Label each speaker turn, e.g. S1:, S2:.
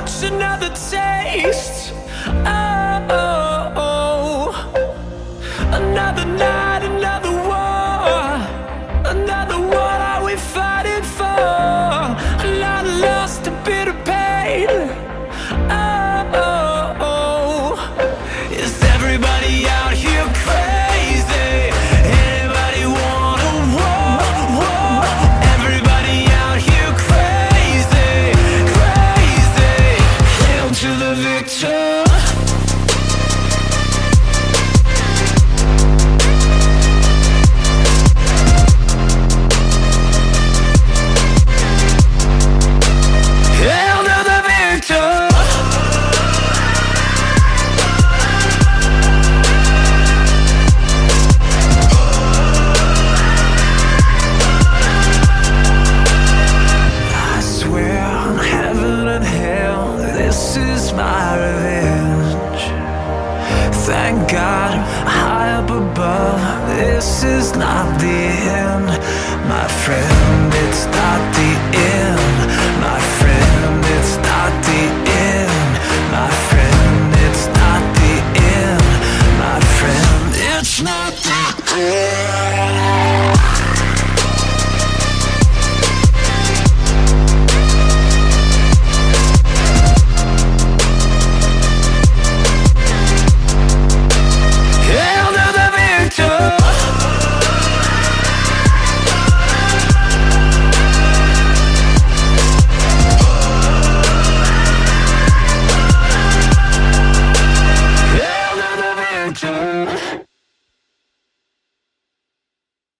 S1: much, another taste. Oh, oh, oh. Another night, another war. Another war, are we fighting for? A lot of lost, a bit of pain. Oh, oh, oh. Is everybody out here crazy? Anybody want a war? Everybody out here crazy, crazy. Hail to the victor. This is my revenge. Thank God, high up above, this is not the end. My friend, it's not the end. My friend, it's not the end. My friend, it's not the end. My friend, it's not the end. Hail to the victor.